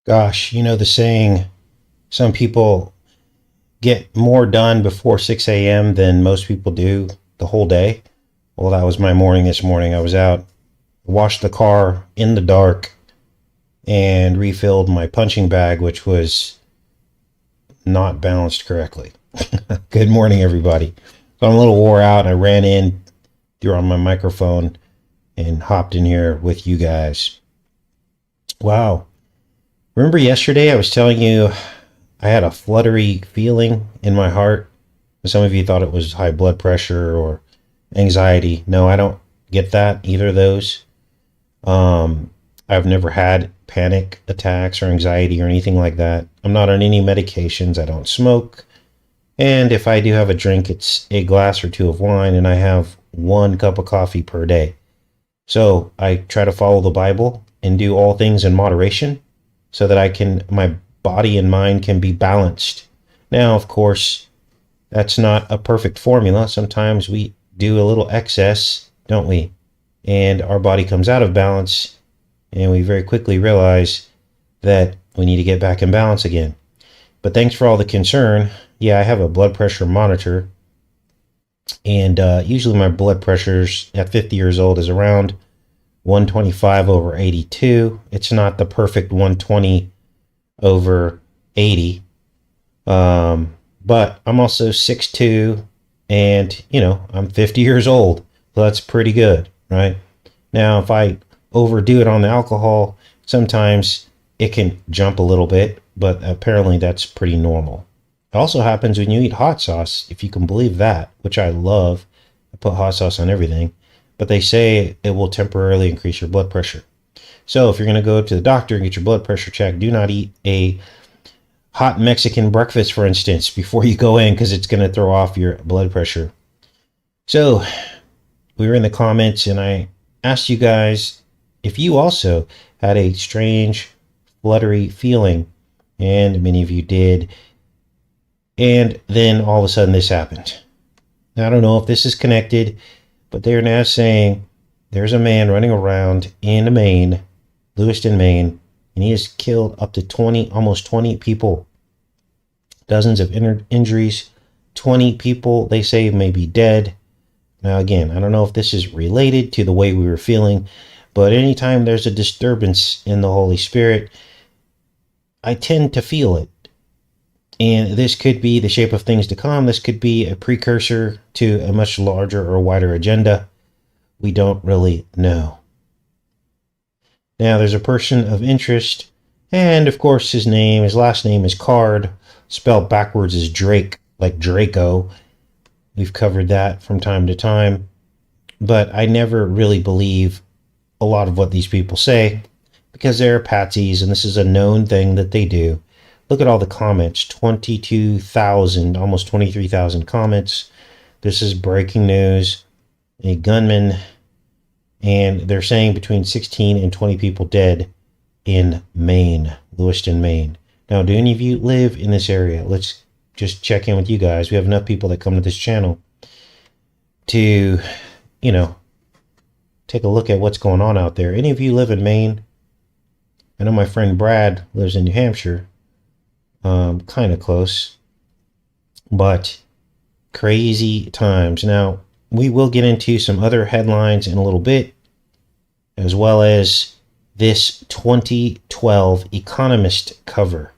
Gosh, you know the saying, some people get more done before 6 a.m. than most people do the whole day. Well, that was my morning this morning. I was out, washed the car in the dark, and refilled my punching bag, which was not balanced correctly. Good morning, everybody. So I'm a little wore out. I ran in, threw on my microphone, and hopped in here with you guys. Wow. Remember yesterday I was telling you I had a fluttery feeling in my heart? Some of you thought it was high blood pressure or anxiety. No, I don't get that, either of those. I've never had panic attacks or anxiety or anything like that. I'm not on any medications. I don't smoke. And if I do have a drink, it's a glass or two of wine, and I have 1 cup of coffee per day. So I try to follow the Bible and do all things in moderation so that my body and mind can be balanced. Now, of course, that's not a perfect formula. Sometimes we do a little excess, don't we? And our body comes out of balance, and we very quickly realize that we need to get back in balance again. But thanks for all the concern. Yeah, I have a blood pressure monitor, and usually my blood pressures at 50 years old is around 125/82. It's not the perfect 120/80. But I'm also 6'2", and I'm 50 years old. So that's pretty good, right? Now, if I overdo it on the alcohol, sometimes it can jump a little bit, but apparently that's pretty normal. It also happens when you eat hot sauce, if you can believe that, which I love. I put hot sauce on everything, but they say it will temporarily increase your blood pressure. So if you're going to go to the doctor and get your blood pressure checked, do not eat a hot Mexican breakfast, for instance, before you go in, because it's going to throw off your blood pressure. So we were in the comments, and I asked you guys if you also had a strange, fluttery feeling, and many of you did. And then all of a sudden this happened. Now, I don't know if this is connected, but they're now saying there's a man running around in Maine, Lewiston, Maine, and he has killed up to almost 20 people. Dozens of injuries. 20 people, they say, may be dead. Now, again, I don't know if this is related to the way we were feeling, but anytime there's a disturbance in the Holy Spirit, I tend to feel it. And this could be the shape of things to come. This could be a precursor to a much larger or wider agenda. We don't really know. Now, there's a person of interest, and of course his last name is Card, spelled backwards as Drake, like Draco. We've covered that from time to time, but I never really believe a lot of what these people say because they're patsies, and this is a known thing that they do. Look at all the comments, 22,000, almost 23,000 comments. This is breaking news. A gunman, and they're saying between 16 and 20 people dead in Maine, Lewiston, Maine. Now, do any of you live in this area? Let's just check in with you guys. We have enough people that come to this channel to, take a look at what's going on out there. Any of you live in Maine? I know my friend Brad lives in New Hampshire. Kind of close, but crazy times. Now, we will get into some other headlines in a little bit, as well as this 2012 Economist cover.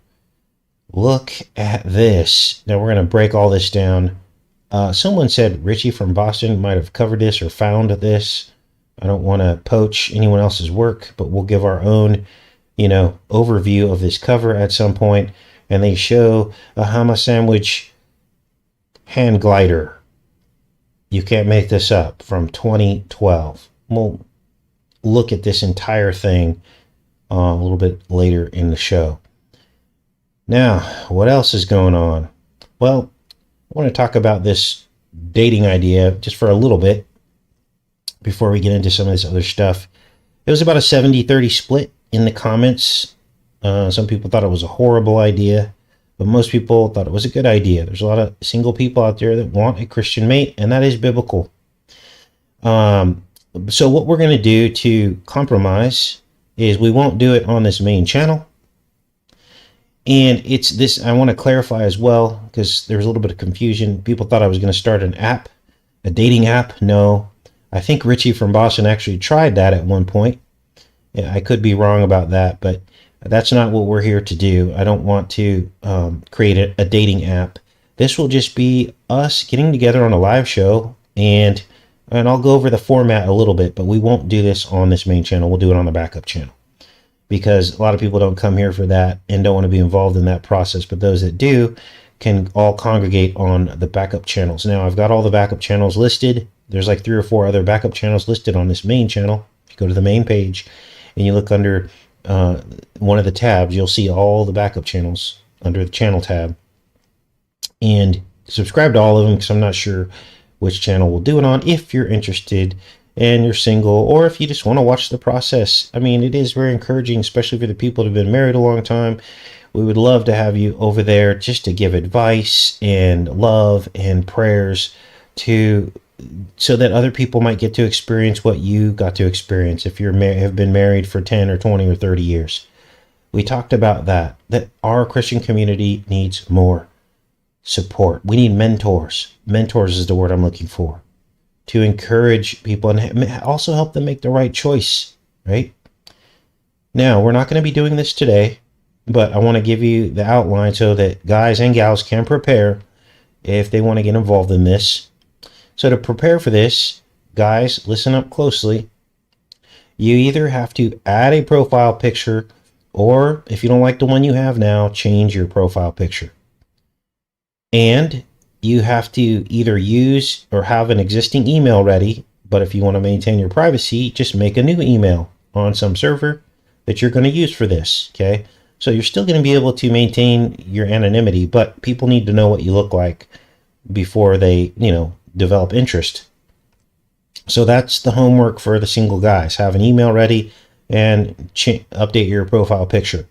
Look at this. Now, we're going to break all this down. Someone said Richie from Boston might have covered this or found this. I don't want to poach anyone else's work, but we'll give our own, overview of this cover at some point. And they show a Hama sandwich hand glider. You can't make this up, from 2012. We'll look at this entire thing a little bit later in the show. Now, what else is going on? Well, I want to talk about this dating idea just for a little bit before we get into some of this other stuff. It was about a 70-30 split in the comments. Some people thought it was a horrible idea, but most people thought it was a good idea. There's a lot of single people out there that want a Christian mate, and that is biblical. So what we're going to do to compromise is we won't do it on this main channel. And it's this, I want to clarify as well, because there was a little bit of confusion. People thought I was going to start an app, a dating app. No, I think Richie from Boston actually tried that at one point. I could be wrong about that, but that's not what we're here to do. I don't want to create a dating app. This will just be us getting together on a live show, and I'll go over the format a little bit, but we won't do this on this main channel. We'll do it on the backup channel, because a lot of people don't come here for that and don't want to be involved in that process. But those that do can all congregate on the backup channels. Now, I've got all the backup channels listed. There's like 3 or 4 other backup channels listed on this main channel. If you go to the main page and you look under one of the tabs, you'll see all the backup channels under the channel tab. And subscribe to all of them, because I'm not sure which channel we'll do it on. If you're interested and you're single, or if you just want to watch the process, I mean, it is very encouraging, especially for the people that have been married a long time. We would love to have you over there just to give advice and love and prayers so that other people might get to experience what you got to experience if you have been married for 10 or 20 or 30 years. We talked about that our Christian community needs more support. We need mentors. Mentors is the word I'm looking for, to encourage people and also help them make the right choice, right? Now, we're not going to be doing this today, but I want to give you the outline so that guys and gals can prepare if they want to get involved in this. So to prepare for this, guys, listen up closely. You either have to add a profile picture, or if you don't like the one you have now, change your profile picture. And you have to either use or have an existing email ready, but if you want to maintain your privacy, just make a new email on some server that you're going to use for this, okay? So you're still going to be able to maintain your anonymity, but people need to know what you look like before they, develop interest. So that's the homework for the single guys. Have an email ready and update your profile picture.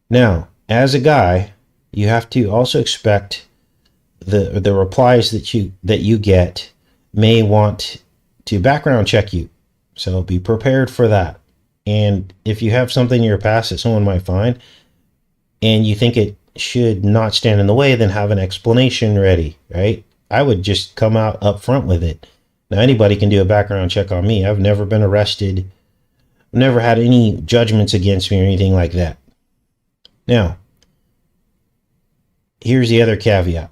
Now, as a guy, you have to also expect the replies that you get may want to background check you. So be prepared for that. And if you have something in your past that someone might find and you think it should not stand in the way, then have an explanation ready, right? I would just come out up front with it. Now, anybody can do a background check on me. I've never been arrested. Never had any judgments against me or anything like that. Now, here's the other caveat.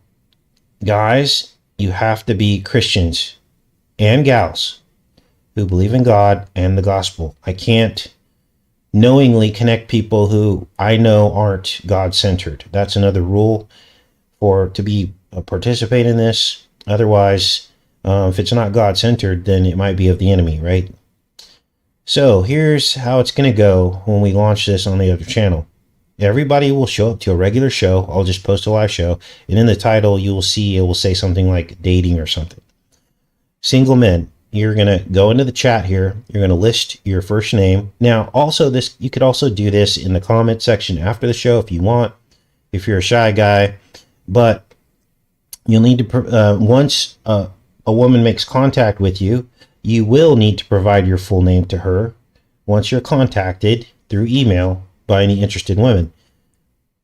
Guys, you have to be Christians and gals who believe in God and the gospel. I can't knowingly connect people who I know aren't God-centered. That's another rule to participate in this. Otherwise, if it's not God-centered, then it might be of the enemy, right? So here's how it's going to go when we launch this on the other channel. Everybody will show up to a regular show. I'll just post a live show. And in the title, you will see it will say something like dating or something. Single men, you're going to go into the chat here. You're going to list your first name. Now, also you could also do this in the comment section after the show if you want, if you're a shy guy. But you'll need to, once a woman makes contact with you, you will need to provide your full name to her once you're contacted through email by any interested women.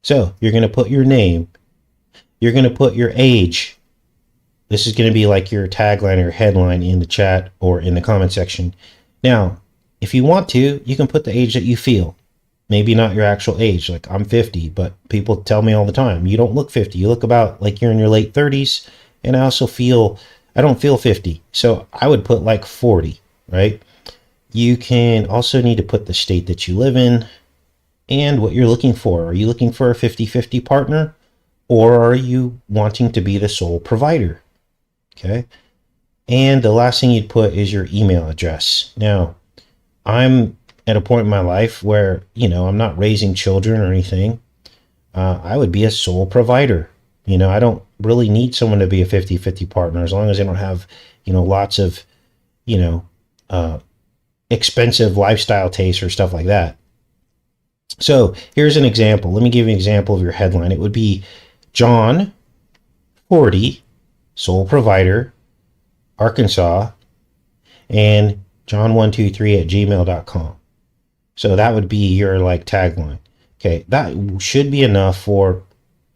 So you're going to put your name. You're going to put your age. This is going to be like your tagline or headline in the chat or in the comment section. Now, if you want to, you can put the age that you feel. Maybe not your actual age. Like, I'm 50, but people tell me all the time, you don't look 50. You look about like you're in your late 30s. And I don't feel 50. So I would put like 40, right? You can also need to put the state that you live in and what you're looking for. Are you looking for a 50-50 partner, or are you wanting to be the sole provider? Okay. And the last thing you'd put is your email address. Now, I'm at a point in my life where, I'm not raising children or anything. I would be a sole provider. I don't really need someone to be a 50-50 partner, as long as they don't have, lots of, expensive lifestyle tastes or stuff like that. So here's an example. Let me give you an example of your headline. It would be John, 40, sole provider, Arkansas, and john123@gmail.com. So that would be your tagline. Okay, that should be enough for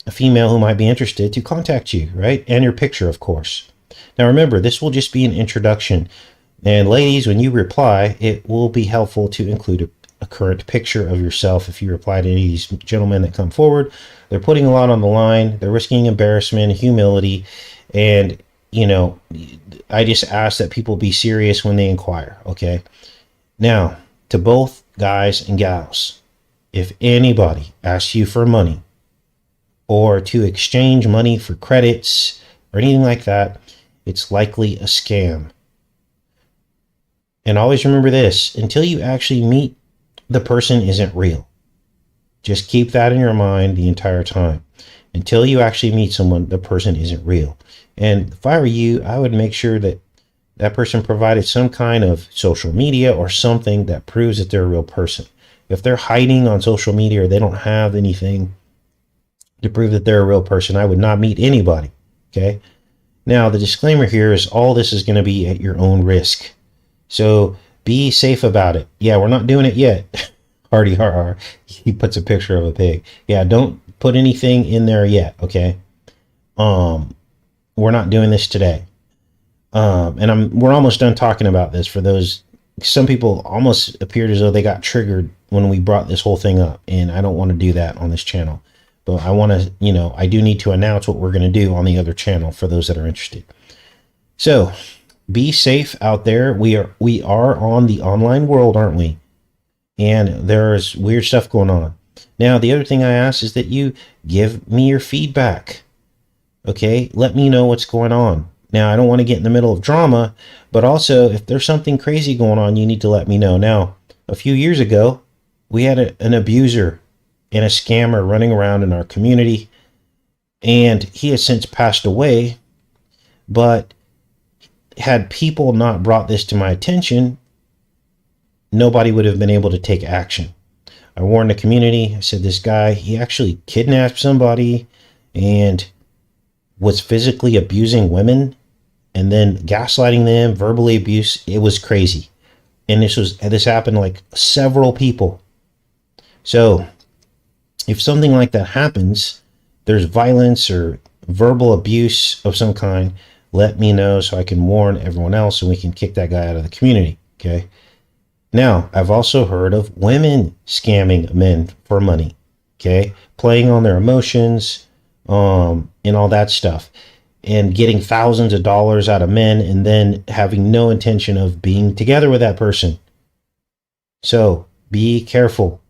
a female who might be interested to contact you, right? And your picture, of course. Now remember, this will just be an introduction. And ladies, when you reply, it will be helpful to include a current picture of yourself. If you reply to any of these gentlemen that come forward, they're putting a lot on the line. They're risking embarrassment, humility, and, you know, I just ask that people be serious when they inquire, okay? Now, to both guys and gals, if anybody asks you for money or to exchange money for credits or anything like that, it's likely a scam. And always remember this, until you actually meet the person isn't real. Just keep that in your mind the entire time. Until you actually meet someone, the person isn't real. And if I were you, I would make sure that that person provided some kind of social media or something that proves that they're a real person. If they're hiding on social media or they don't have anything to prove that they're a real person, I would not meet anybody, okay? Now, the disclaimer here is all this is going to be at your own risk. So be safe about it. Yeah, we're not doing it yet. Hardy har har. He puts a picture of a pig. Yeah, don't put anything in there yet, okay? We're not doing this today. We're almost done talking about this. For those, some people almost appeared as though they got triggered when we brought this whole thing up, and I don't want to do that on this channel. But I want to, you know, I do need to announce what we're going to do on the other channel for those that are interested. So be safe out there. We are on the online world, aren't we? And there's weird stuff going on. Now, the other thing I ask is that you give me your feedback. Okay, let me know what's going on. Now, I don't want to get in the middle of drama, but also if there's something crazy going on, you need to let me know. Now, a few years ago, we had an abuser and a scammer running around in our community, and he has since passed away. But had people not brought this to my attention, nobody would have been able to take action. I warned the community. I said, this guy, he actually kidnapped somebody and was physically abusing women and then gaslighting them, verbally abuse. It was crazy. And this happened like several people. So if something like that happens, there's violence or verbal abuse of some kind, let me know so I can warn everyone else and we can kick that guy out of the community. Okay. Now, I've also heard of women scamming men for money. Okay. Playing on their emotions, and all that stuff, and getting thousands of dollars out of men and then having no intention of being together with that person. So be careful.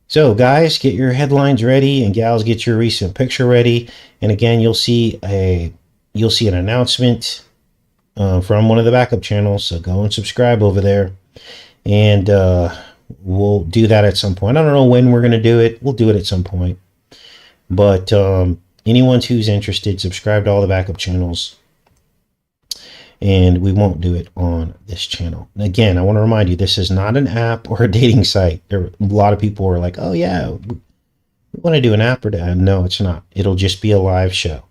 So guys, get your headlines ready, and gals, get your recent picture ready. And again, you'll see an announcement from one of the backup channels. So go and subscribe over there, and we'll do that at some point. I don't know when we're going to do it. We'll do it at some point. But anyone who's interested, subscribe to all the backup channels. And we won't do it on this channel. And again, I want to remind you, this is not an app or a dating site. A lot of people are like, oh yeah, we want to do an app or that. No, it's not. It'll just be a live show.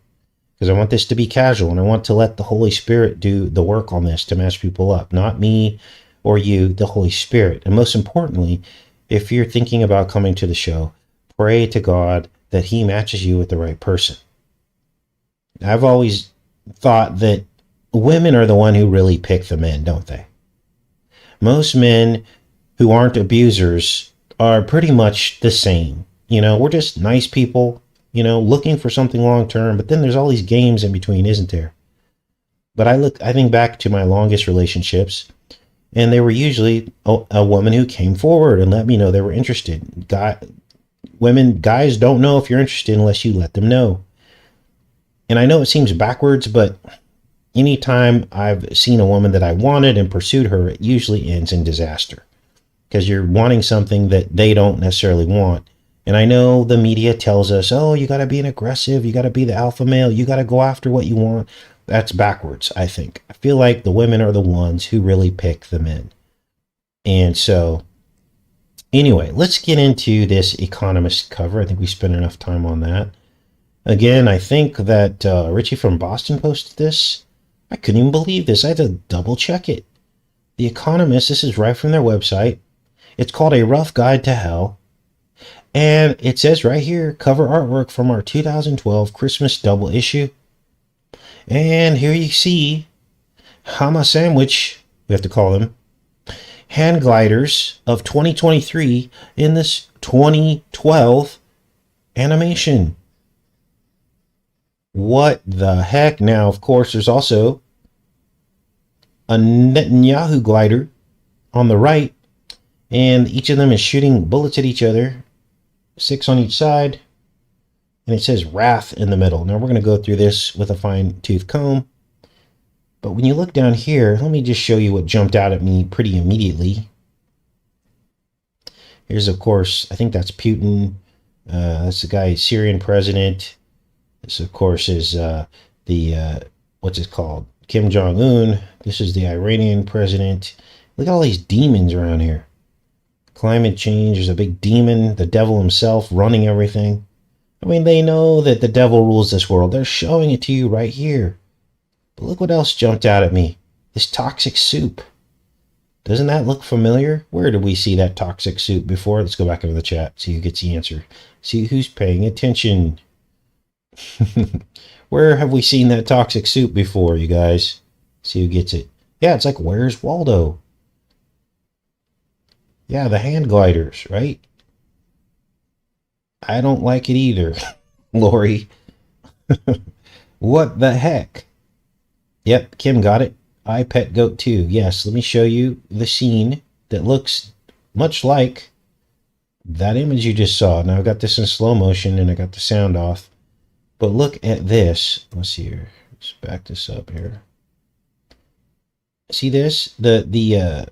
Because I want this to be casual, and I want to let the Holy Spirit do the work on this to match people up. Not me or you, the Holy Spirit. And most importantly, if you're thinking about coming to the show, pray to God that he matches you with the right person. I've always thought that women are the one who really pick the men, don't they? Most men who aren't abusers are pretty much the same. You know, we're just nice people, you know, looking for something long term, but then there's all these games in between, isn't there? But I think back to my longest relationships, and they were usually a woman who came forward and let me know they were interested. Guys don't know if you're interested unless you let them know. And I know it seems backwards, but anytime I've seen a woman that I wanted and pursued her, it usually ends in disaster, because you're wanting something that they don't necessarily want. And I know the media tells us, oh, you got to be an aggressive, you got to be the alpha male, you got to go after what you want. That's backwards, I think. I feel like the women are the ones who really pick the men. And so anyway, let's get into this Economist cover. I think we spent enough time on that. Again, I think that Richie from Boston posted this. I couldn't even believe this. I had to double check it. The Economist, this is right from their website. It's called A Rough Guide to Hell. And it says right here, cover artwork from our 2012 Christmas double issue. And here you see Hama Sandwich, we have to call them, hand gliders of 2023 in this 2012 animation. What the heck? Now, of course, there's also a Netanyahu glider on the right, and each of them is shooting bullets at each other, 6 on each side, and it says Wrath in the middle. Now, we're going to go through this with a fine-tooth comb, but when you look down here, let me just show you what jumped out at me pretty immediately. Here's, of course, I think that's Putin. That's the guy, Syrian president. This, of course, is what's it called? Kim Jong-un. This is the Iranian president. Look at all these demons around here. Climate change, there's a big demon, the devil himself running everything. I mean, they know that the devil rules this world. They're showing it to you right here. But look what else jumped out at me. This toxic soup. Doesn't that look familiar? Where did we see that toxic soup before? Let's go back into the chat, see who gets the answer. See who's paying attention. Where have we seen that toxic soup before, you guys? See who gets it. Yeah, it's like, where's Waldo? Yeah, the hand gliders, right? I don't like it either, Lori. What the heck? Yep, Kim got it. I pet goat too. Yes, let me show you the scene that looks much like that image you just saw. Now I've got this in slow motion and I got the sound off. But look at this. Let's see here. Let's back this up here. See this? The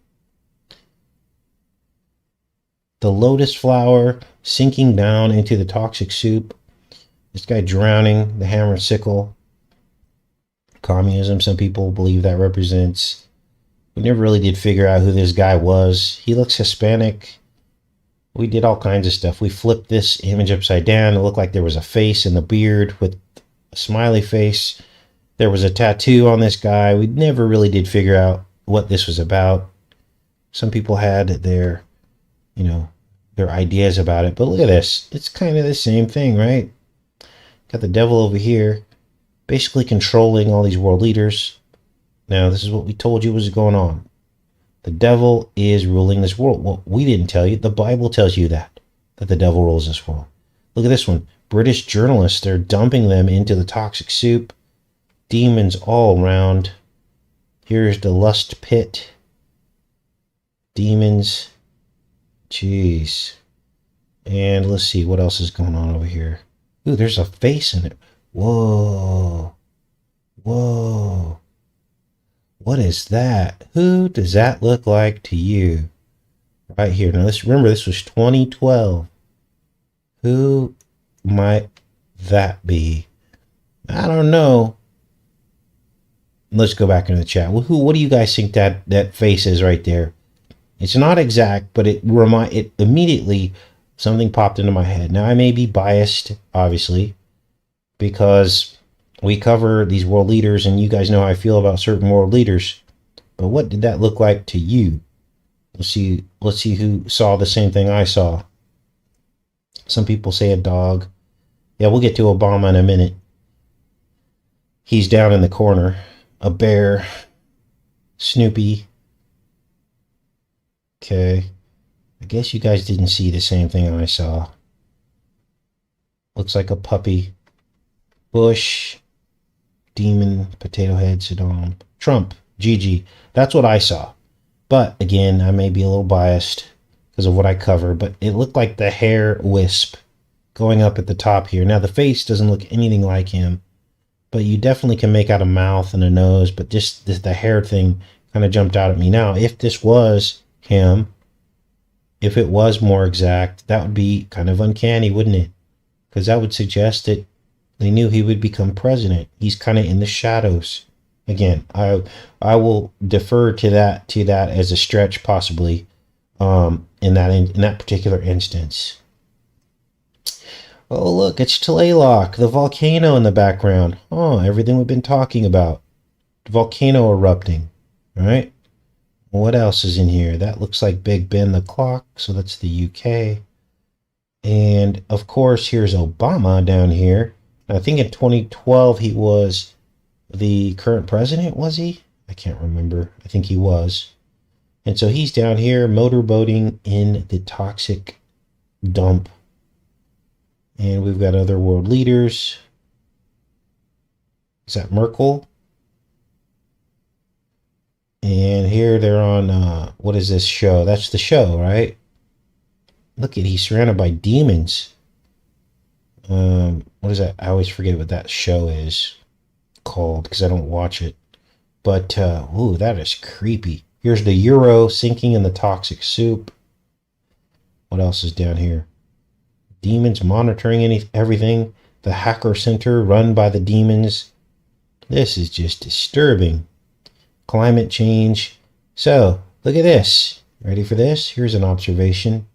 lotus flower sinking down into the toxic soup. This guy drowning, the hammer and sickle. Communism, some people believe that represents. We never really did figure out who this guy was. He looks Hispanic. We did all kinds of stuff. We flipped this image upside down. It looked like there was a face in the beard with a smiley face. There was a tattoo on this guy. We never really did figure out what this was about. Some people had their, their ideas about it. But look at this. It's kind of the same thing, right? Got the devil over here, basically controlling all these world leaders. Now, this is what we told you was going on. The devil is ruling this world. Well, we didn't tell you. The Bible tells you that the devil rules this world. Look at this one. British journalists, they're dumping them into the toxic soup. Demons all around. Here's the lust pit. Demons. Jeez. And let's see what else is going on over here. Ooh, there's a face in it. Whoa. Whoa. What is that? Who does that look like to you? Right here. Now, remember, this was 2012. Who might that be? I don't know. Let's go back into the chat. Well, what do you guys think that face is right there? It's not exact, but it immediately something popped into my head. Now, I may be biased, obviously, because we cover these world leaders, and you guys know how I feel about certain world leaders. But what did that look like to you? Let's see who saw the same thing I saw. Some people say a dog. Yeah, we'll get to Obama in a minute. He's down in the corner. A bear. Snoopy. Okay. I guess you guys didn't see the same thing I saw. Looks like a puppy. Bush. Demon, Potato Head, Saddam, Trump, Gigi. That's what I saw. But again, I may be a little biased because of what I cover, but it looked like the hair wisp going up at the top here. Now, the face doesn't look anything like him, but you definitely can make out a mouth and a nose, but just the hair thing kind of jumped out at me. Now, if this was him, if it was more exact, that would be kind of uncanny, wouldn't it? Because that would suggest that they knew he would become president. He's kind of in the shadows. Again, I will defer to that as a stretch, possibly, in that particular instance. Oh, look, it's Tlaloc, the volcano in the background. Oh, everything we've been talking about. The volcano erupting. All right. What else is in here? That looks like Big Ben the clock, so that's the UK. And of course, here's Obama down here. I think in 2012 he was the current president, was he? I can't remember. I think he was. And so he's down here motorboating in the toxic dump. And we've got other world leaders. Is that Merkel? And here they're on, what is this show? That's the show, right? Look at, he's surrounded by demons. What is that? I always forget what that show is called because I don't watch it. But, ooh, that is creepy. Here's the Euro sinking in the toxic soup. What else is down here? Demons monitoring everything. The hacker center run by the demons. This is just disturbing. Climate change. So, look at this. Ready for this? Here's an observation.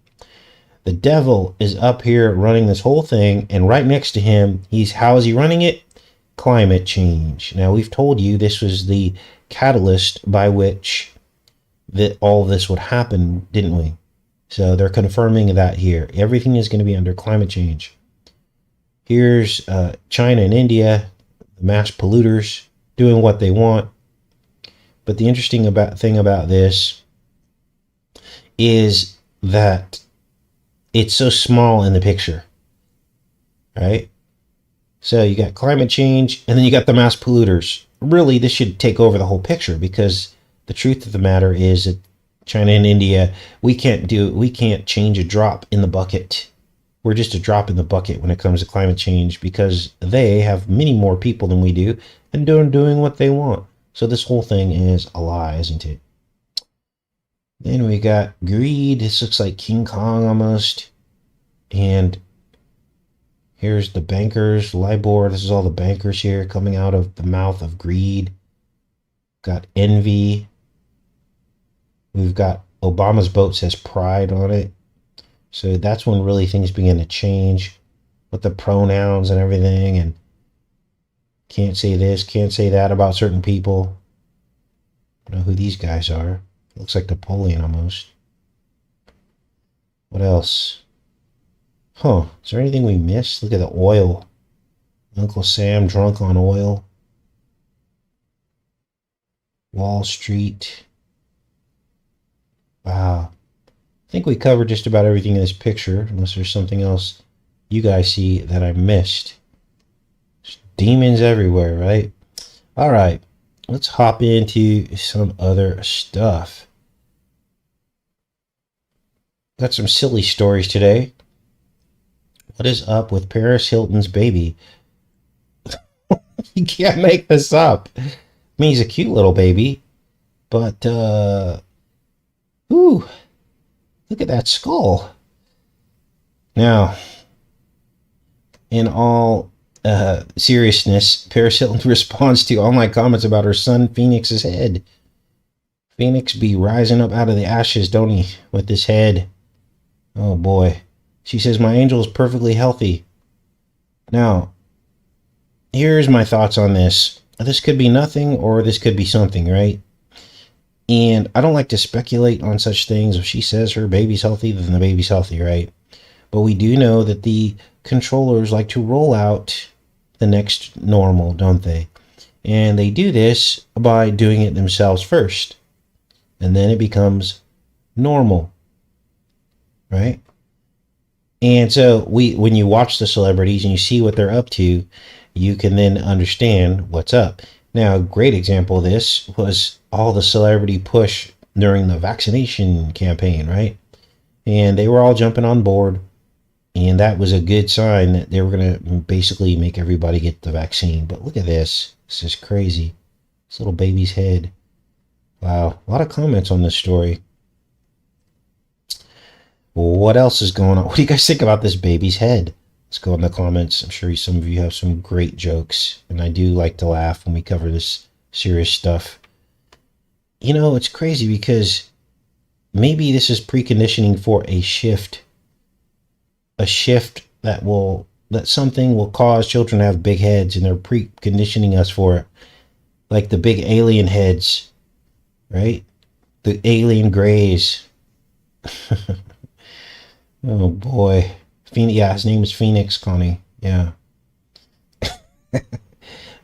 The devil is up here running this whole thing, and right next to him, how is he running it? Climate change. Now, we've told you this was the catalyst by which all this would happen, didn't we? So they're confirming that here. Everything is going to be under climate change. Here's China and India, the mass polluters, doing what they want. But the interesting thing about this is that it's so small in the picture, right? So you got climate change, and then you got the mass polluters. Really, this should take over the whole picture, because the truth of the matter is that China and India, we can't change a drop in the bucket. We're just a drop in the bucket when it comes to climate change, because they have many more people than we do, and they're doing what they want. So this whole thing is a lie, isn't it? Then we got greed. This looks like King Kong almost. And here's the bankers, LIBOR. This is all the bankers here coming out of the mouth of greed. Got envy. We've got Obama's boat says pride on it. So that's when really things begin to change with the pronouns and everything. And can't say this, can't say that about certain people. I don't know who these guys are. Looks like Napoleon almost. What else? Huh, is there anything we missed? Look at the oil. Uncle Sam drunk on oil. Wall Street. Wow. I think we covered just about everything in this picture, unless there's something else you guys see that I missed. There's demons everywhere, right? All right, let's hop into some other stuff. Got some silly stories today. What is up with Paris Hilton's baby? You can't make this up. I mean, he's a cute little baby, but ooh, look at that skull. Now, in all seriousness, Paris Hilton responds to all my comments about her son Phoenix's head. Phoenix be rising up out of the ashes, don't he, with his head? Oh boy. She says, my angel is perfectly healthy. Now, here's my thoughts on this. This could be nothing, or this could be something, right? And I don't like to speculate on such things. If she says her baby's healthy, then the baby's healthy, right? But we do know that the controllers like to roll out the next normal, don't they? And they do this by doing it themselves first. And then it becomes normal, right? And so when you watch the celebrities and you see what they're up to, you can then understand what's up. Now, a great example of this was all the celebrity push during the vaccination campaign, right? And they were all jumping on board. And that was a good sign that they were going to basically make everybody get the vaccine. But look at this. This is crazy. This little baby's head. Wow. A lot of comments on this story. What else is going on? What do you guys think about this baby's head? Let's go in the comments. I'm sure some of you have some great jokes. And I do like to laugh when we cover this serious stuff. You know, it's crazy because maybe this is preconditioning for a shift. A shift that something will cause children to have big heads, and they're preconditioning us for it. Like the big alien heads, right? The alien grays. Oh boy. Phoenix, yeah, his name is Phoenix, Connie. Yeah.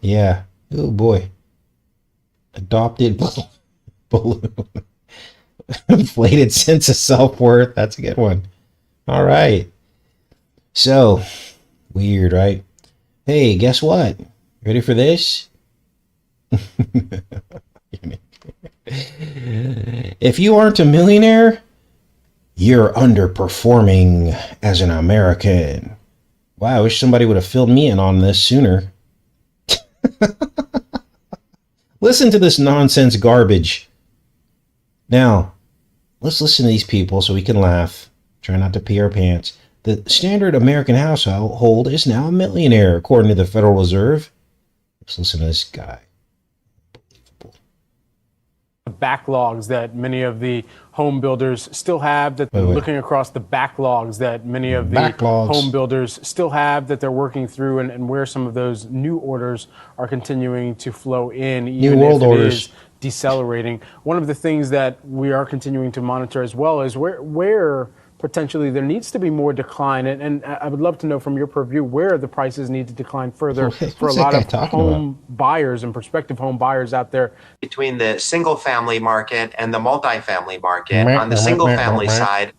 Yeah. Oh boy. Adopted balloon. Inflated sense of self-worth. That's a good one. All right. So, weird, right? Hey, guess what? Ready for this? If you aren't a millionaire, you're underperforming as an American. Wow, I wish somebody would have filled me in on this sooner. Listen to this nonsense garbage. Now, let's listen to these people so we can laugh. Try not to pee our pants. The standard American household is now a millionaire, according to the Federal Reserve. Let's listen to this guy. Backlogs that many of the home builders still have, that looking across the backlogs that many of the home builders still have that they're working through, and where some of those new orders are continuing to flow in, even if it is decelerating. One of the things that we are continuing to monitor as well is where potentially there needs to be more decline, and I would love to know from your purview where the prices need to decline further for a lot of home buyers and prospective home buyers out there. Between the single family market and the multifamily market, on the single family side,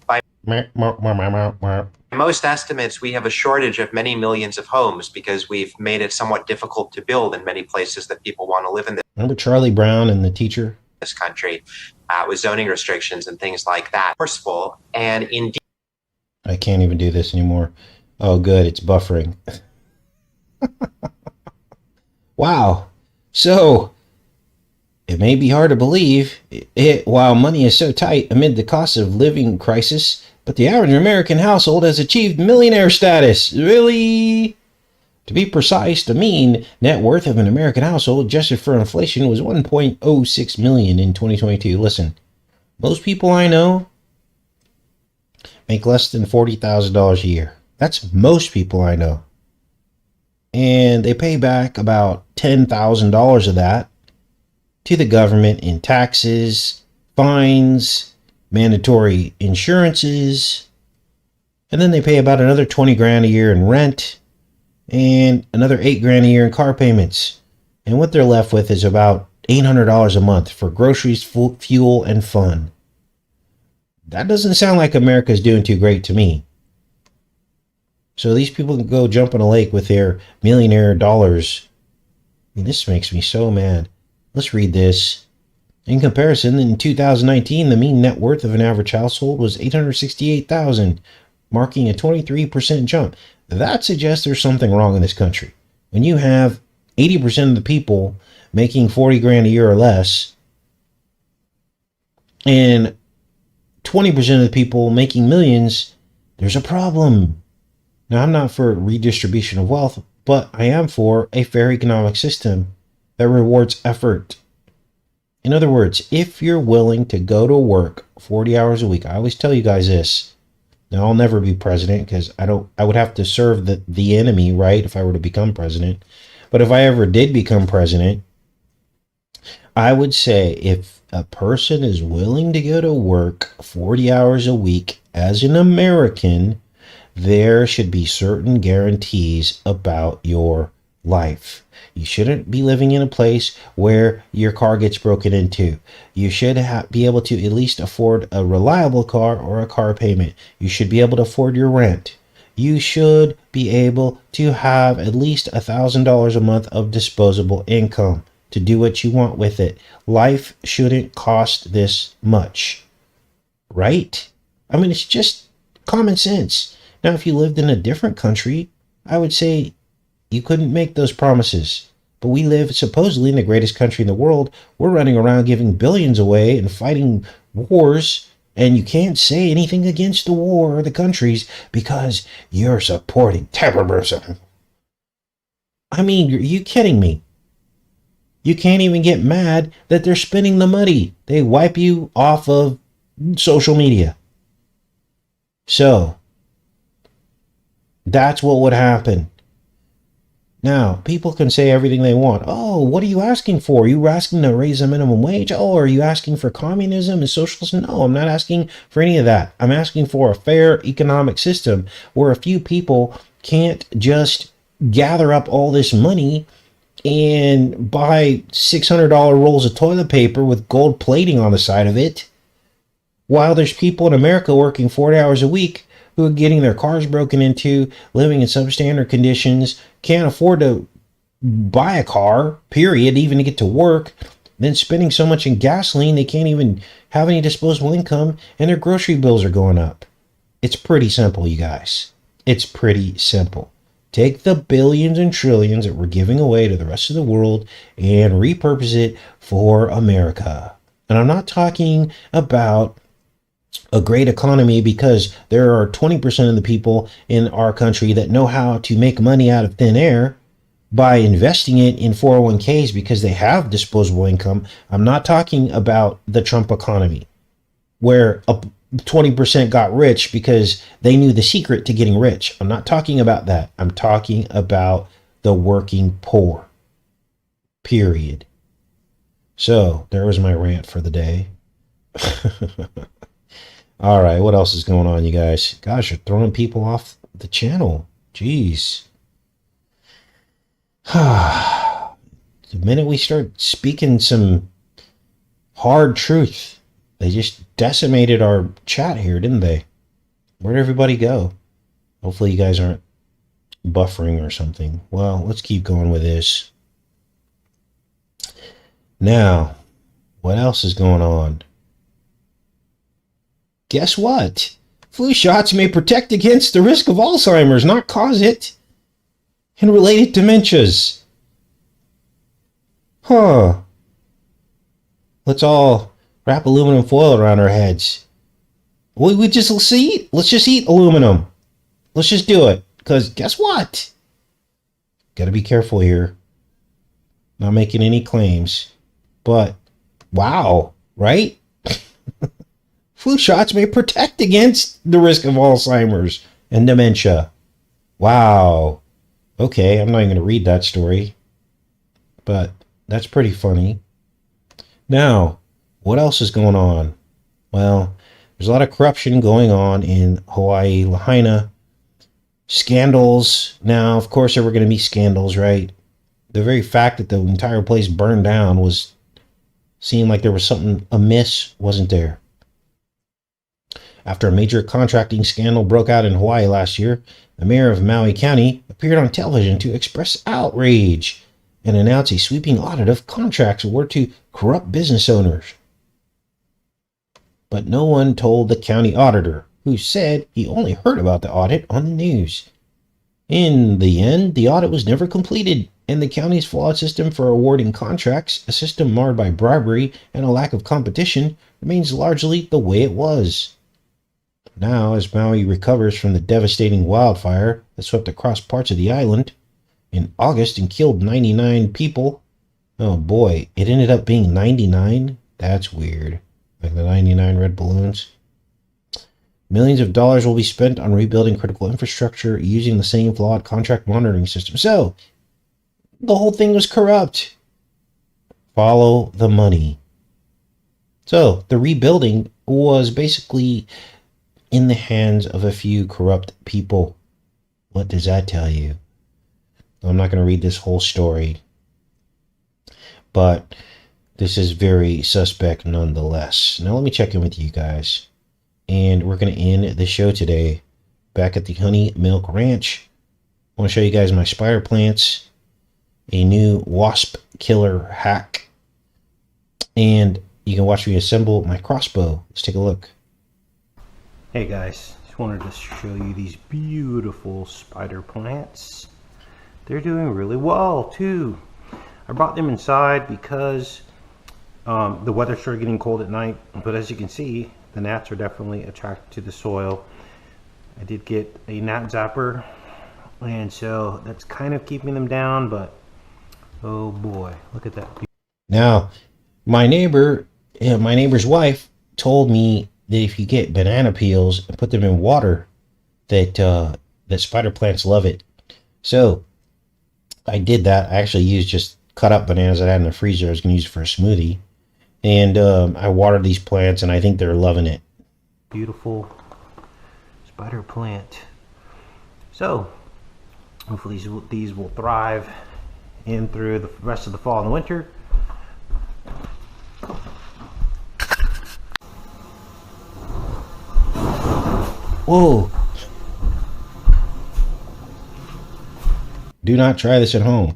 by most estimates, we have a shortage of many millions of homes because we've made it somewhat difficult to build in many places that people want to live in. Remember Charlie Brown and the teacher? This country, with zoning restrictions and things like that. Forceful and indeed. I can't even do this anymore. Oh, good. It's buffering. Wow. So, it may be hard to believe while money is so tight amid the cost of living crisis, but the average American household has achieved millionaire status. Really? To be precise, the mean net worth of an American household adjusted for inflation was $1.06 million in 2022. Listen, most people I know make less than $40,000 a year. That's most people I know. And they pay back about $10,000 of that to the government in taxes, fines, mandatory insurances, and then they pay about another 20 grand a year in rent and another 8 grand a year in car payments. And what they're left with is about $800 a month for groceries, fuel, and fun. That doesn't sound like America's doing too great to me. So these people can go jump in a lake with their millionaire dollars. I mean, this makes me so mad. Let's read this. In comparison, in 2019, the mean net worth of an average household was $868,000, marking a 23% jump. That suggests there's something wrong in this country. When you have 80% of the people making 40 grand a year or less, and 20% of the people making millions, there's a problem. Now, I'm not for redistribution of wealth, but I am for a fair economic system that rewards effort. In other words, if you're willing to go to work 40 hours a week, I always tell you guys this. Now, I'll never be president because I would have to serve the enemy, right, if I were to become president. But if I ever did become president, I would say if a person is willing to go to work 40 hours a week as an American, there should be certain guarantees about your life. You shouldn't be living in a place where your car gets broken into. You should be able to at least afford a reliable car or a car payment. You should be able to afford your rent. You should be able to have at least $1,000 a month of disposable income to do what you want with it. Life shouldn't cost this much, right? I mean, it's just common sense. Now, if you lived in a different country, I would say you couldn't make those promises. But we live supposedly in the greatest country in the world. We're running around giving billions away and fighting wars. And you can't say anything against the war or the countries because you're supporting terrorism. I mean, are you kidding me? You can't even get mad that they're spending the money. They wipe you off of social media. So, that's what would happen. Now, people can say everything they want. Oh, what are you asking for? Are you asking to raise the minimum wage? Oh, are you asking for communism and socialism? No, I'm not asking for any of that. I'm asking for a fair economic system where a few people can't just gather up all this money and buy $600 rolls of toilet paper with gold plating on the side of it, while there's people in America working 40 hours a week who are getting their cars broken into, living in substandard conditions, can't afford to buy a car, period, even to get to work, then spending so much in gasoline they can't even have any disposable income, and their grocery bills are going up. It's pretty simple, you guys. It's pretty simple. Take the billions and trillions that we're giving away to the rest of the world and repurpose it for America. And I'm not talking about a great economy, because there are 20% of the people in our country that know how to make money out of thin air by investing it in 401ks because they have disposable income. I'm not talking about the Trump economy where 20% got rich because they knew the secret to getting rich. I'm not talking about that. I'm talking about the working poor. Period. So there was my rant for the day. All right, what else is going on, you guys? Gosh, you're throwing people off the channel. Jeez. The minute we start speaking some hard truth, they just decimated our chat here, didn't they? Where'd everybody go? Hopefully you guys aren't buffering or something. Well, let's keep going with this. Now, what else is going on? Guess what? Flu shots may protect against the risk of Alzheimer's, not cause it, and related dementias. Huh. Let's all wrap aluminum foil around our heads. Let's just eat aluminum. Let's just do it. Because guess what? Gotta be careful here. Not making any claims. But, wow, right? Flu shots may protect against the risk of Alzheimer's and dementia. Wow. Okay, I'm not even going to read that story. But that's pretty funny. Now, what else is going on? Well, there's a lot of corruption going on in Hawaii, Lahaina. Scandals. Now, of course, there were going to be scandals, right? The very fact that the entire place burned down was seemed like there was something amiss, wasn't there? After a major contracting scandal broke out in Hawaii last year, the mayor of Maui County appeared on television to express outrage and announce a sweeping audit of contracts awarded to corrupt business owners. But no one told the county auditor, who said he only heard about the audit on the news. In the end, the audit was never completed, and the county's flawed system for awarding contracts, a system marred by bribery and a lack of competition, remains largely the way it was. Now, as Maui recovers from the devastating wildfire that swept across parts of the island in August and killed 99 people. Oh boy, it ended up being 99? That's weird. Like the 99 red balloons. Millions of dollars will be spent on rebuilding critical infrastructure using the same flawed contract monitoring system. So, the whole thing was corrupt. Follow the money. So, the rebuilding was basically in the hands of a few corrupt people. What does that tell you? I'm not going to read this whole story, but this is very suspect nonetheless. Now let me check in with you guys, and we're going to end the show today back at the Honey Milk Ranch. I want to show you guys my spider plants, a new wasp killer hack, and you can watch me assemble my crossbow. Let's take a look. Hey guys, just wanted to show you these beautiful spider plants. They're doing really well too. I brought them inside because the weather started getting cold at night, but as you can see, the gnats are definitely attracted to the soil. I did get a gnat zapper, and so that's kind of keeping them down, but oh boy, look at that. Now, my neighbor's wife told me that if you get banana peels and put them in water, that spider plants love it. So I did that. I actually used just cut up bananas that I had in the freezer. I was going to use it for a smoothie. And I watered these plants, and I think they're loving it. Beautiful spider plant. So, hopefully these will thrive in through the rest of the fall and the winter. Whoa! Do not try this at home.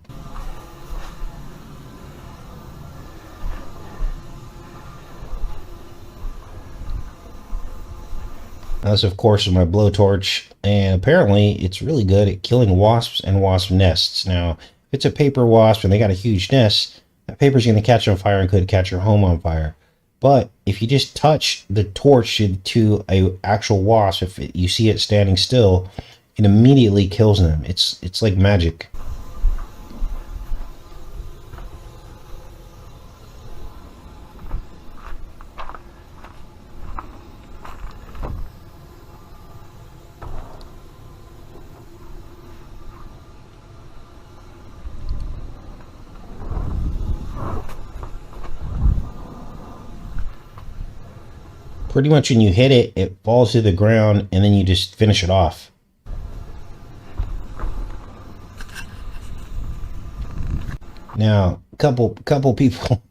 This, of course, is my blowtorch, and apparently it's really good at killing wasps and wasp nests. Now, if it's a paper wasp and they got a huge nest, that paper's going to catch on fire and could catch your home on fire. But if you just touch the torch to a actual wasp, if you see it standing still, it immediately kills them. It's like magic. Pretty much when you hit it, it falls to the ground, and then you just finish it off. Now, a couple people,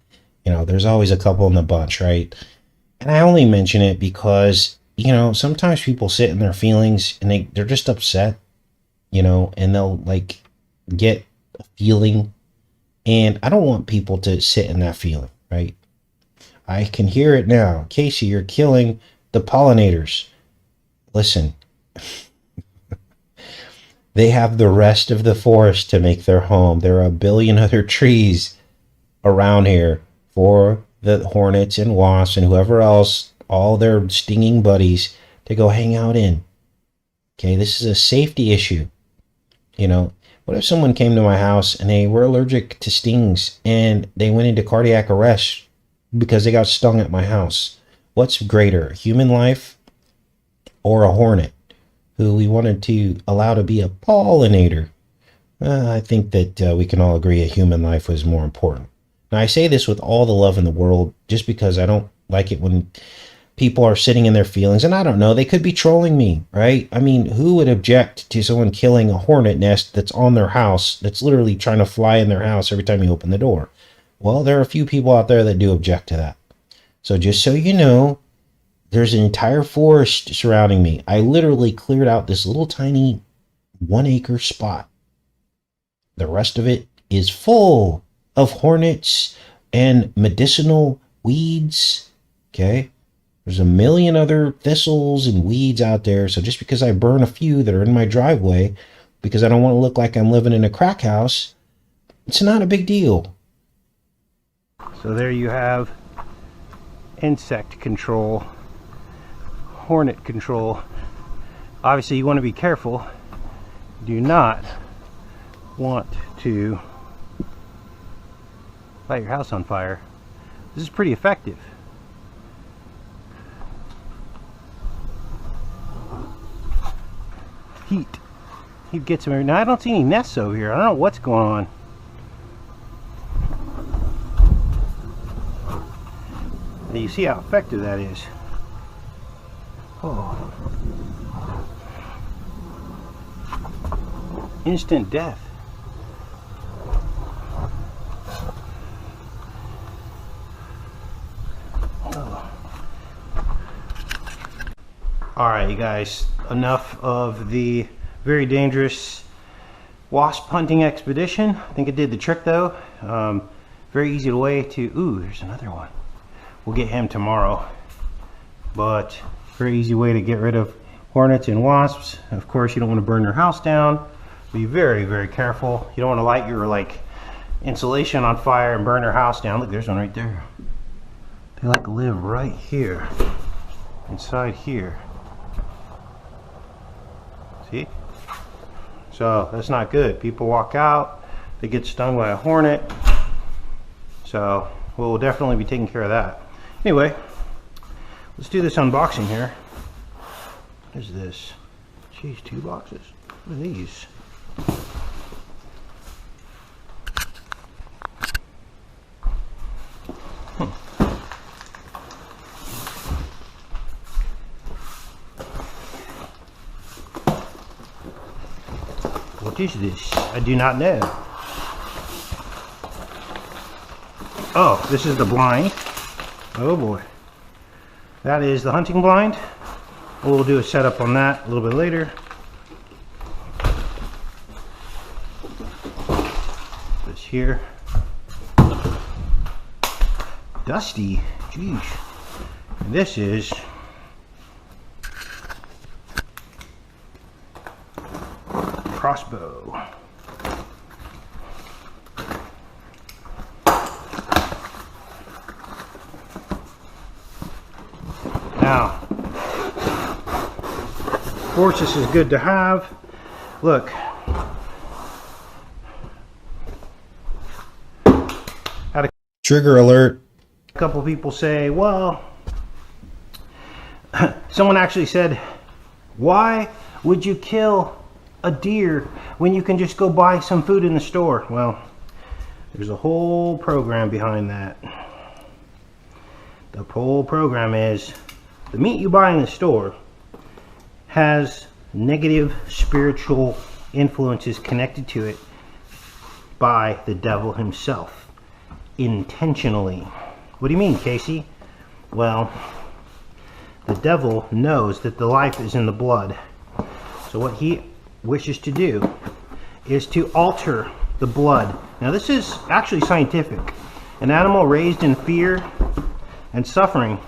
there's always a couple in the bunch, right? And I only mention it because, sometimes people sit in their feelings and they're just upset, and they'll like get a feeling. And I don't want people to sit in that feeling, right? I can hear it now. Casey, you're killing the pollinators. Listen, they have the rest of the forest to make their home. There are a billion other trees around here for the hornets and wasps and whoever else, all their stinging buddies, to go hang out in. Okay, this is a safety issue. What if someone came to my house and they were allergic to stings and they went into cardiac arrest because they got stung at my house? What's greater, human life or a hornet who we wanted to allow to be a pollinator? I think that we can all agree a human life was more important. Now, I say this with all the love in the world just because I don't like it when people are sitting in their feelings. And I don't know, they could be trolling me, right? I mean, who would object to someone killing a hornet nest that's on their house, that's literally trying to fly in their house every time you open the door? Well, there are a few people out there that do object to that. So just so you know, there's an entire forest surrounding me. I literally cleared out this little tiny 1 acre spot. The rest of it is full of hornets and medicinal weeds. Okay? There's a million other thistles and weeds out there. So just because I burn a few that are in my driveway, because I don't want to look like I'm living in a crack house, it's not a big deal. So there you have insect control, hornet control. Obviously you want to be careful. Do not want to light your house on fire. This is pretty effective. Heat gets them. Now I don't see any nests over here. I don't know what's going on. And you see how effective that is. Oh. Instant death. Oh. Alright, you guys, enough of the very dangerous wasp hunting expedition. I think it did the trick though. Very easy way to, ooh, there's another one. We'll get him tomorrow. But very easy way to get rid of hornets and wasps. Of course, you don't want to burn your house down. Be very, very careful. You don't want to light your insulation on fire and burn your house down. Look, there's one right there. They like to live right here, inside here. See? So that's not good. People walk out, they get stung by a hornet. So we'll definitely be taking care of that. Anyway, let's do this unboxing here. What is this? Jeez, 2 boxes. What are these? is this? I do not know. Oh, this is the blind. Oh boy. That is the hunting blind. We'll do a setup on that a little bit later. This here. Dusty. Jeez. And this is Crossbow. Now, of course, this is good to have. Look. Had a Trigger alert. couple people say, well, someone actually said, why would you kill a deer when you can just go buy some food in the store? Well, there's a whole program behind that. The whole program is the meat you buy in the store has negative spiritual influences connected to it by the devil himself, intentionally. What do you mean, Casey? Well, the devil knows that the life is in the blood. So what he wishes to do is to alter the blood. Now this is actually scientific. An animal raised in fear and suffering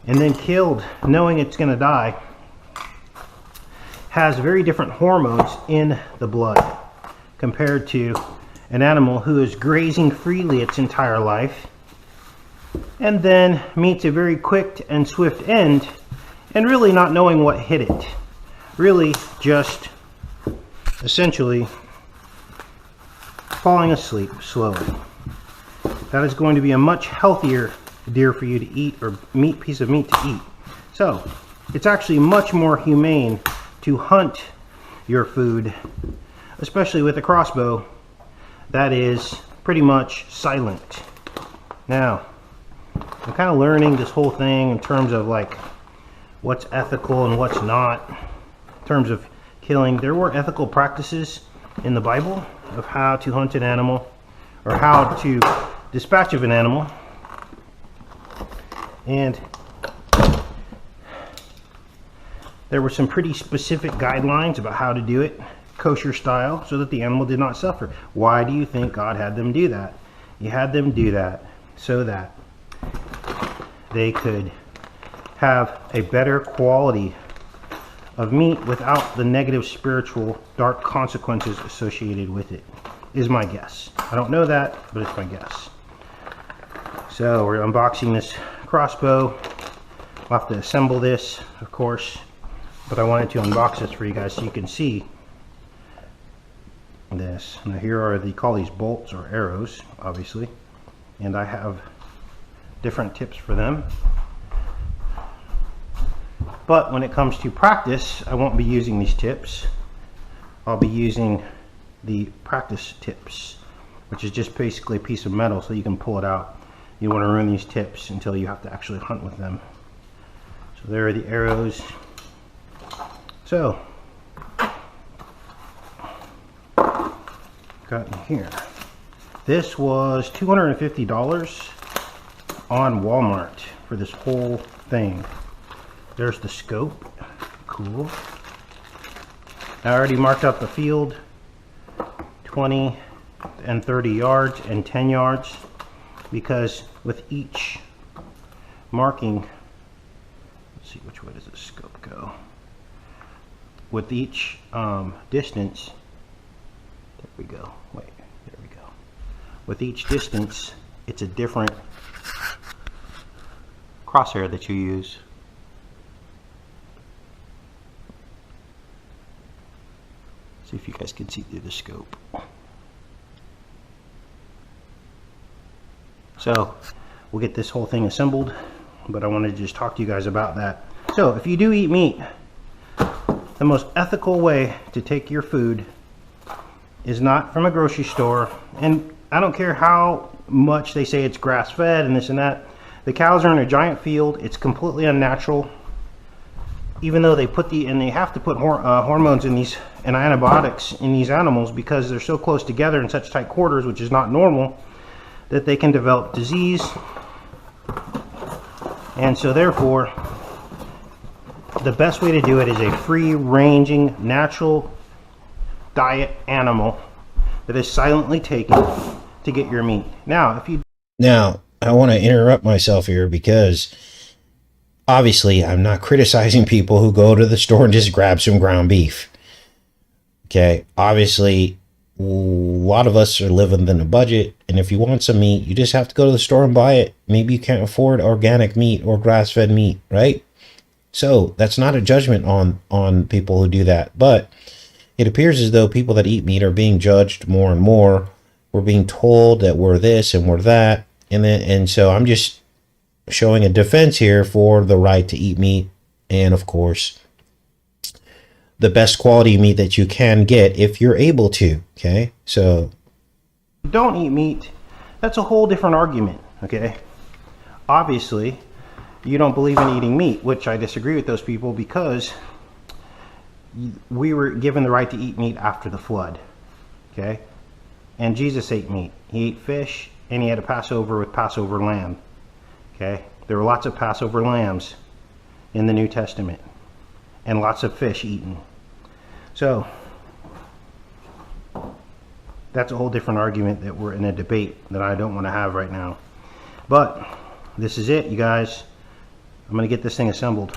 and then killed knowing it's going to die has very different hormones in the blood compared to an animal who is grazing freely its entire life and then meets a very quick and swift end and really not knowing what hit it. Really just essentially falling asleep slowly. That is going to be a much healthier deer for you to eat, or piece of meat to eat. So it's actually much more humane to hunt your food, especially with a crossbow that is pretty much silent. Now, I'm kind of learning this whole thing in terms of like what's ethical and what's not. In terms of killing, there were ethical practices in the Bible of how to hunt an animal or how to dispatch of an animal, and there were some pretty specific guidelines about how to do it kosher style so that the animal did not suffer. Why do you think God had them do that? He had them do that so that they could have a better quality of meat without the negative spiritual dark consequences associated with it, is my guess. I don't know that, but it's my guess. So we're unboxing this crossbow. I'll have to assemble this, of course, but I wanted to unbox this for you guys so you can see this. Now here are the, call these bolts or arrows, obviously, and I have different tips for them. But when it comes to practice, I won't be using these tips. I'll be using the practice tips, which is just basically a piece of metal so you can pull it out. You don't want to ruin these tips until you have to actually hunt with them. So there are the arrows. So, got in here. This was $250 on Walmart for this whole thing. There's the scope. Cool. I already marked out the field, 20 and 30 yards and 10 yards, because with each marking, let's see, which way does the scope go? With each distance, there we go, wait, there we go. With each distance, it's a different crosshair that you use. See if you guys can see through the scope. So we'll get this whole thing assembled, but I wanted to just talk to you guys about that. So if you do eat meat, the most ethical way to take your food is not from a grocery store. And I don't care how much they say it's grass-fed and this and that. The cows are in a giant field. It's completely unnatural. even though they put and they have to put hormones in these and antibiotics in these animals because they're so close together in such tight quarters, which is not normal, that they can develop disease. And so therefore, the best way to do it is a free-ranging, natural diet animal that is silently taken to get your meat. Now, I want to interrupt myself here because obviously I'm not criticizing people who go to the store and just grab some ground beef. Okay, obviously a lot of us are living in a budget, and if you want some meat, you just have to go to the store and buy it. Maybe you can't afford organic meat or grass-fed meat, right? So that's not a judgment on people who do that, but it appears as though people that eat meat are being judged more and more. We're being told that we're this and we're that, and so I'm just showing a defense here for the right to eat meat, and of course the best quality meat that you can get if you're able to. Okay, so don't eat meat, that's a whole different argument. Okay, obviously you don't believe in eating meat, which I disagree with those people, because we were given the right to eat meat after the flood. Okay, and Jesus ate meat. He ate fish, and he had a Passover with Passover lamb. Okay, there were lots of Passover lambs in the New Testament, and lots of fish eaten. So that's a whole different argument that we're in a debate that I don't want to have right now. But this is it, you guys. I'm going to get this thing assembled.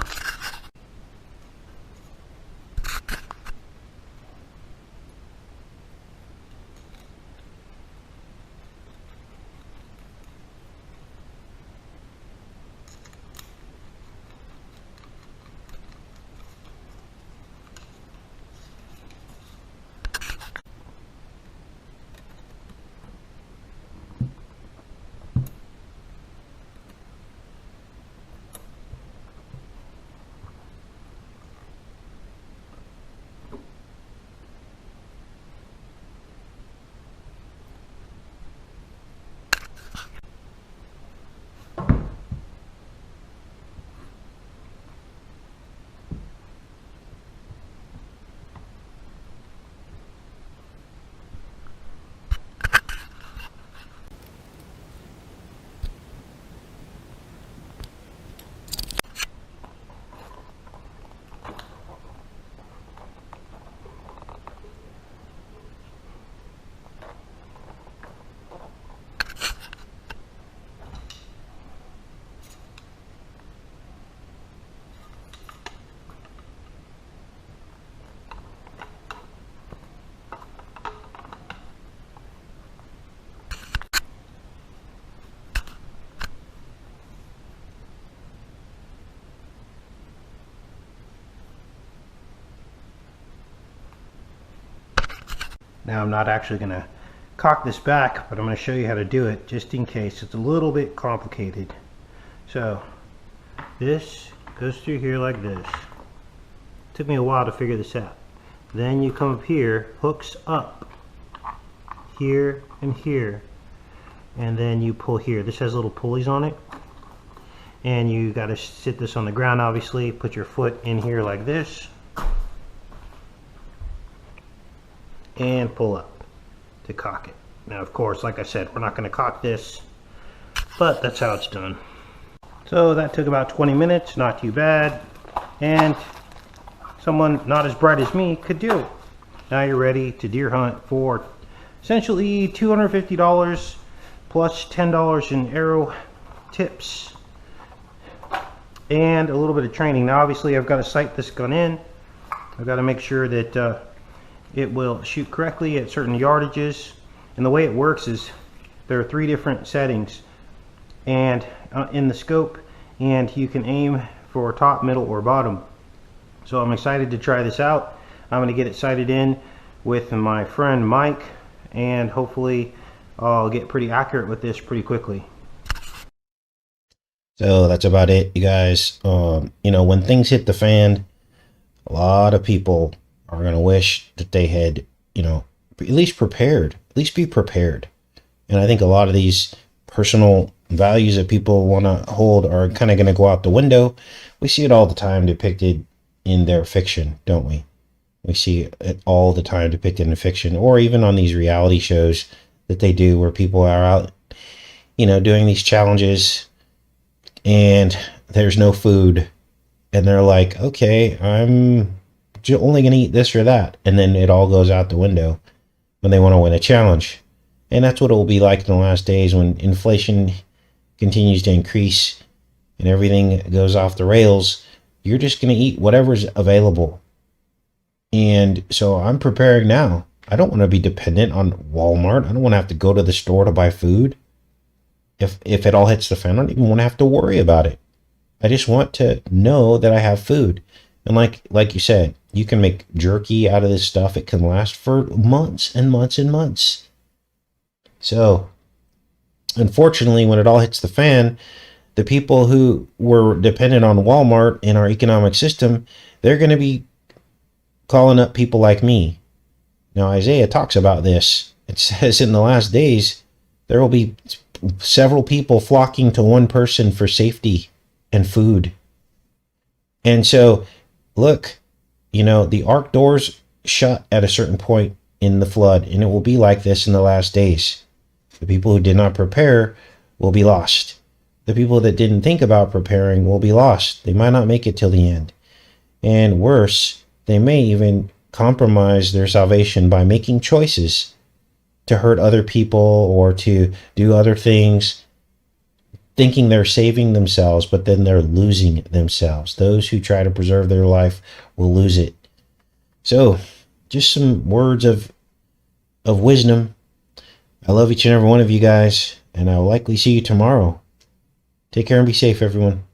Now I'm not actually going to cock this back, but I'm going to show you how to do it just in case. It's a little bit complicated. So this goes through here like this. Took me a while to figure this out. Then you come up here, hooks up here and here, and then you pull here. This has little pulleys on it, and you got to sit this on the ground, obviously. Put your foot in here like this and pull up to cock it. Now, of course, like I said, we're not going to cock this, but that's how it's done. So that took about 20 minutes, not too bad, and someone not as bright as me could do it. Now you're ready to deer hunt for essentially $250 plus $10 in arrow tips and a little bit of training. Now obviously I've got to sight this gun in. I've got to make sure that it will shoot correctly at certain yardages, and the way it works is there are 3 different settings and in the scope, and you can aim for top, middle, or bottom. So I'm excited to try this out. I'm going to get it sighted in with my friend Mike, and hopefully I'll get pretty accurate with this pretty quickly. So that's about it, you guys. You know, when things hit the fan, a lot of people are going to wish that they had, you know, at least prepared, at least be prepared. And I think a lot of these personal values that people want to hold are kind of going to go out the window. We see it all the time depicted in their fiction, don't we? We see it all the time depicted in fiction, or even on these reality shows that they do where people are out, doing these challenges and there's no food. And they're like, okay, I'm only going to eat this or that. And then it all goes out the window when they want to win a challenge. And that's what it will be like in the last days when inflation continues to increase and everything goes off the rails. You're just going to eat whatever's available. And so I'm preparing now. I don't want to be dependent on Walmart. I don't want to have to go to the store to buy food. If it all hits the fan, I don't even want to have to worry about it. I just want to know that I have food. And like you said, you can make jerky out of this stuff. It can last for months and months and months. So, unfortunately, when it all hits the fan, the people who were dependent on Walmart in our economic system, they're going to be calling up people like me. Now, Isaiah talks about this. It says in the last days, there will be several people flocking to one person for safety and food. And so, look, the ark doors shut at a certain point in the flood, and it will be like this in the last days. The people who did not prepare will be lost. The people that didn't think about preparing will be lost. They might not make it till the end. And worse, they may even compromise their salvation by making choices to hurt other people or to do other things, thinking they're saving themselves, but then they're losing themselves. Those who try to preserve their life will lose it. So, just some words of wisdom. I love each and every one of you guys, and I'll likely see you tomorrow. Take care and be safe, everyone.